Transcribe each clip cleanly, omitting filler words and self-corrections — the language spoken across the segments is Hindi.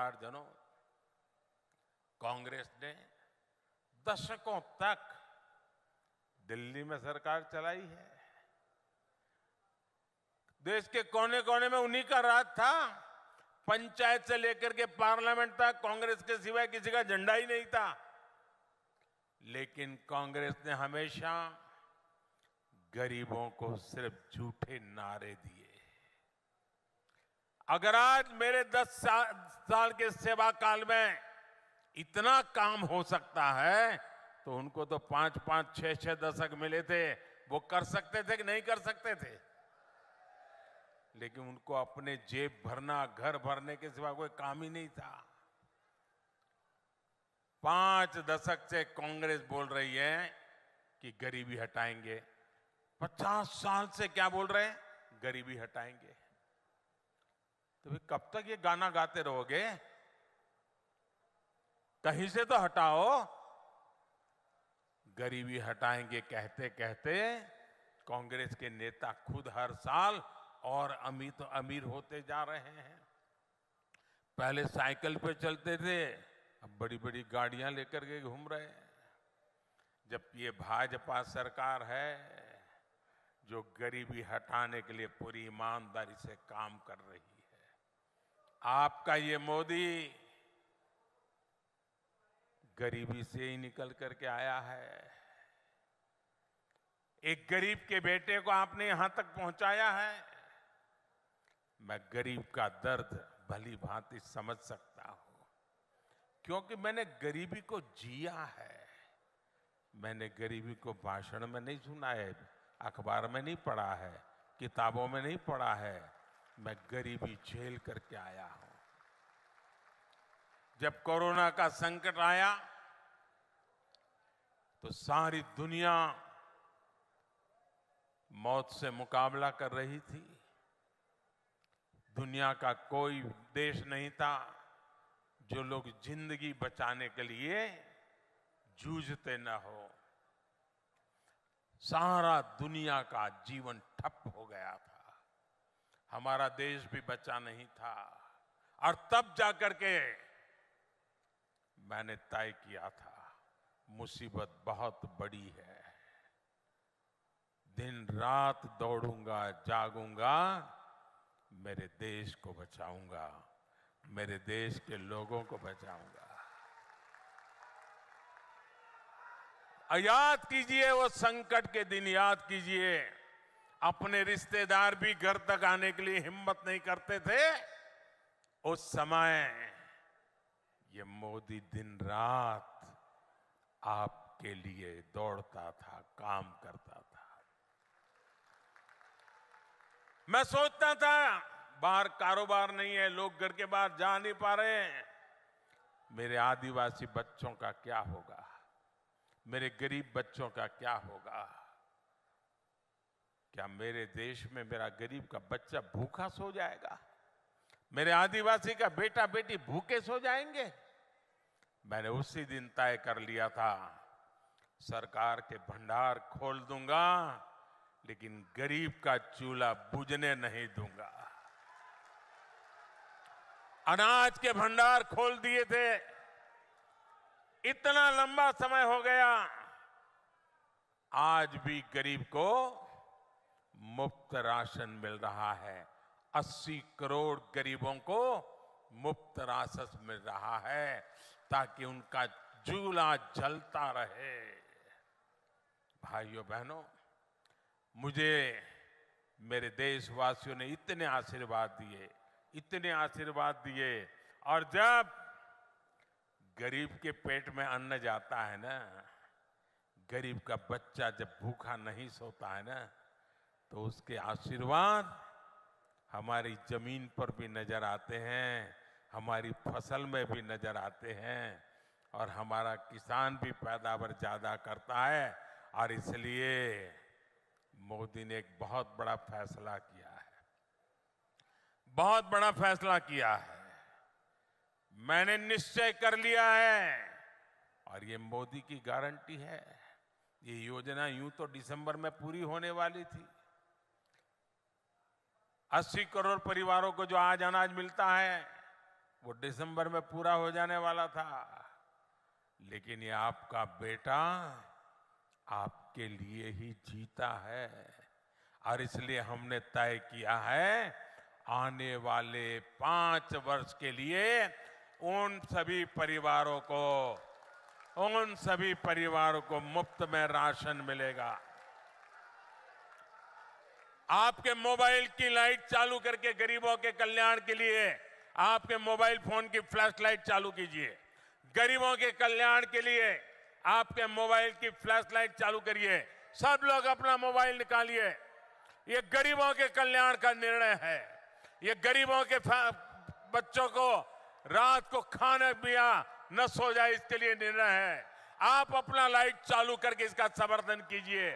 परिवारजनों, कांग्रेस ने दशकों तक दिल्ली में सरकार चलाई है। देश के कोने कोने में उन्हीं का राज था। पंचायत से लेकर के पार्लियामेंट तक कांग्रेस के सिवाय किसी का झंडा ही नहीं था। लेकिन कांग्रेस ने हमेशा गरीबों को सिर्फ झूठे नारे दिए। अगर आज मेरे 10 साल के सेवा काल में इतना काम हो सकता है तो उनको तो 5-5, 6-6 दशक मिले थे। वो कर सकते थे कि नहीं कर सकते थे? लेकिन उनको अपने जेब भरना, घर भरने के सिवा कोई काम ही नहीं था। 5 दशक से कांग्रेस बोल रही है कि गरीबी हटाएंगे। 50 साल से क्या बोल रहे हैं? गरीबी हटाएंगे। तो भाई कब तक ये गाना गाते रहोगे? कहीं से तो हटाओ। गरीबी हटाएंगे कहते कहते कांग्रेस के नेता खुद हर साल और अमीर होते जा रहे हैं। पहले साइकिल पे चलते थे, अब बड़ी बड़ी गाड़ियां लेकर के घूम रहे हैं। जबकि ये भाजपा सरकार है जो गरीबी हटाने के लिए पूरी ईमानदारी से काम कर रही है। आपका ये मोदी गरीबी से ही निकल करके आया है। एक गरीब के बेटे को आपने यहां तक पहुंचाया है। मैं गरीब का दर्द भली भांति समझ सकता हूं, क्योंकि मैंने गरीबी को जिया है। मैंने गरीबी को भाषण में नहीं सुना है, अखबार में नहीं पढ़ा है, किताबों में नहीं पढ़ा है। मैं गरीबी झेल करके आया हूं। जब कोरोना का संकट आया तो सारी दुनिया मौत से मुकाबला कर रही थी। दुनिया का कोई देश नहीं था जो लोग जिंदगी बचाने के लिए जूझते न हो। सारा दुनिया का जीवन ठप हो गया था। हमारा देश भी बचा नहीं था। और तब जाकर के मैंने तय किया था, मुसीबत बहुत बड़ी है। दिन रात दौड़ूंगा, जागूंगा, मेरे देश को बचाऊंगा, मेरे देश के लोगों को बचाऊंगा। याद कीजिए वो संकट के दिन, याद कीजिए अपने रिश्तेदार भी घर तक आने के लिए हिम्मत नहीं करते थे। उस समय ये मोदी दिन रात आपके लिए दौड़ता था, काम करता था। मैं सोचता था बाहर कारोबार नहीं है, लोग घर के बाहर जा नहीं पा रहे हैं, मेरे आदिवासी बच्चों का क्या होगा, मेरे गरीब बच्चों का क्या होगा? क्या मेरे देश में मेरा गरीब का बच्चा भूखा सो जाएगा? मेरे आदिवासी का बेटा बेटी भूखे सो जाएंगे? मैंने उसी दिन तय कर लिया था, सरकार के भंडार खोल दूंगा, लेकिन गरीब का चूल्हा बुझने नहीं दूंगा। अनाज के भंडार खोल दिए थे। इतना लंबा समय हो गया, आज भी गरीब को मुफ्त राशन मिल रहा है। 80 करोड़ गरीबों को मुफ्त राशन मिल रहा है ताकि उनका चूल्हा जलता रहे। भाइयों बहनों, मुझे मेरे देशवासियों ने इतने आशीर्वाद दिए, इतने आशीर्वाद दिए, और जब गरीब के पेट में अन्न जाता है ना, गरीब का बच्चा जब भूखा नहीं सोता है ना, तो उसके आशीर्वाद हमारी जमीन पर भी नजर आते हैं, हमारी फसल में भी नजर आते हैं, और हमारा किसान भी पैदावार ज्यादा करता है। और इसलिए मोदी ने एक बहुत बड़ा फैसला किया है, बहुत बड़ा फैसला किया है। मैंने निश्चय कर लिया है, और ये मोदी की गारंटी है। ये योजना यूं तो दिसंबर में पूरी होने वाली थी। 80 करोड़ परिवारों को जो आज अनाज मिलता है, वो दिसंबर में पूरा हो जाने वाला था, लेकिन ये आपका बेटा आपके लिए ही जीता है। और इसलिए हमने तय किया है आने वाले 5 वर्ष के लिए उन सभी परिवारों को मुफ्त में राशन मिलेगा। आपके मोबाइल की लाइट चालू करके गरीबों के कल्याण के लिए आपके मोबाइल फोन की फ्लैश लाइट चालू कीजिए। गरीबों के कल्याण के लिए आपके मोबाइल की फ्लैश लाइट चालू करिए। सब लोग अपना मोबाइल निकालिए। ये गरीबों के कल्याण का निर्णय है। ये गरीबों के बच्चों को रात को खाने पिया न सो जाए, इसके लिए निर्णय है। आप अपना लाइट चालू करके इसका समर्थन कीजिए।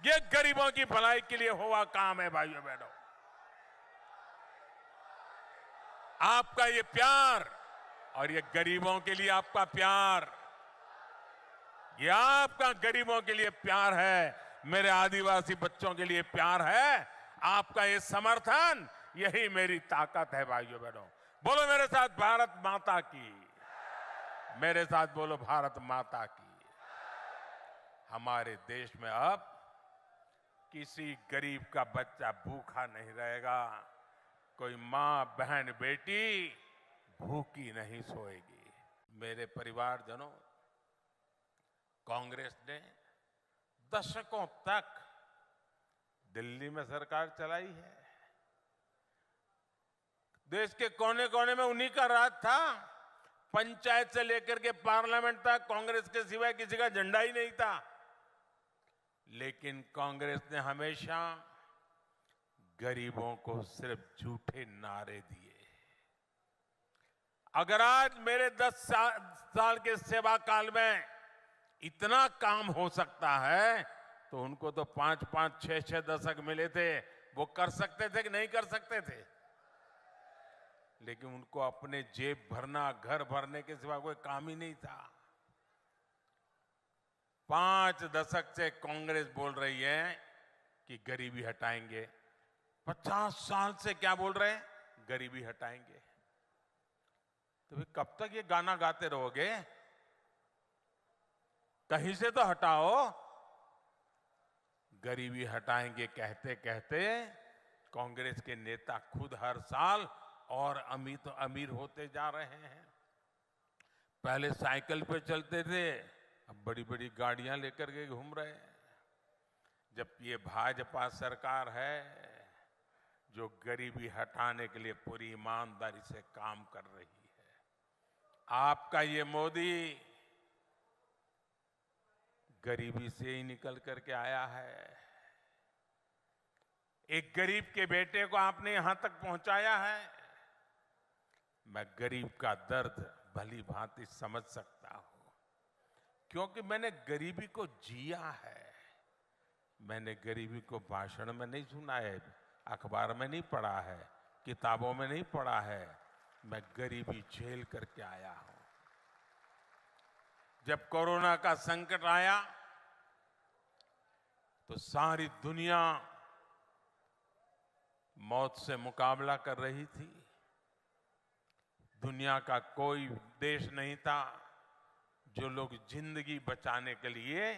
ये गरीबों की भलाई के लिए हुआ काम है भाइयों बहनों। आपका ये प्यार और ये गरीबों के लिए आपका प्यार, ये आपका गरीबों के लिए प्यार है, मेरे आदिवासी बच्चों के लिए प्यार है। आपका ये समर्थन, यही मेरी ताकत है भाइयों बहनों। बोलो मेरे साथ भारत माता की, मेरे साथ बोलो भारत माता की। हमारे देश में अब किसी गरीब का बच्चा भूखा नहीं रहेगा। कोई मां बहन बेटी भूखी नहीं सोएगी। मेरे परिवारजनों, कांग्रेस ने दशकों तक दिल्ली में सरकार चलाई है। देश के कोने कोने में उन्हीं का राज था। पंचायत से लेकर के पार्लियामेंट तक कांग्रेस के सिवाय किसी का झंडा ही नहीं था। लेकिन कांग्रेस ने हमेशा गरीबों को सिर्फ झूठे नारे दिए। अगर आज मेरे 10 साल के सेवा काल में इतना काम हो सकता है, तो उनको तो 5-5, 6-6 दशक मिले थे। वो कर सकते थे कि नहीं कर सकते थे? लेकिन उनको अपने जेब भरना, घर भरने के सिवा कोई काम ही नहीं था। 5 दशक से कांग्रेस बोल रही है कि गरीबी हटाएंगे। 50 साल से क्या बोल रहे हैं? गरीबी हटाएंगे। तो फिर कब तक ये गाना गाते रहोगे? कहीं से तो हटाओ। गरीबी हटाएंगे कहते कहते कांग्रेस के नेता खुद हर साल और अमीर होते जा रहे हैं। पहले साइकिल पे चलते थे, अब बड़ी बड़ी गाड़ियां लेकर के घूम रहे हैं। जबकि ये भाजपा सरकार है जो गरीबी हटाने के लिए पूरी ईमानदारी से काम कर रही है। आपका ये मोदी गरीबी से ही निकल करके आया है। एक गरीब के बेटे को आपने यहां तक पहुंचाया है। मैं गरीब का दर्द भली भांति समझ सकता हूं, क्योंकि मैंने गरीबी को जिया है। मैंने गरीबी को भाषण में नहीं सुना है, अखबार में नहीं पढ़ा है, किताबों में नहीं पढ़ा है। मैं गरीबी झेल करके आया हूं। जब कोरोना का संकट आया तो सारी दुनिया मौत से मुकाबला कर रही थी। दुनिया का कोई देश नहीं था जो लोग जिंदगी बचाने के लिए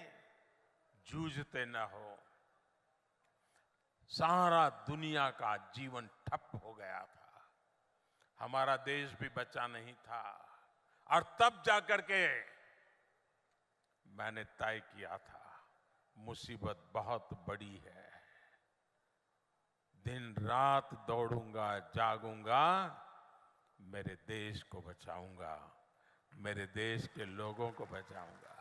जूझते न हो। सारा दुनिया का जीवन ठप हो गया था। हमारा देश भी बचा नहीं था। और तब जाकर के मैंने तय किया था, मुसीबत बहुत बड़ी है। दिन रात दौड़ूंगा, जागूंगा, मेरे देश को बचाऊंगा, मेरे देश के लोगों को बचाऊंगा।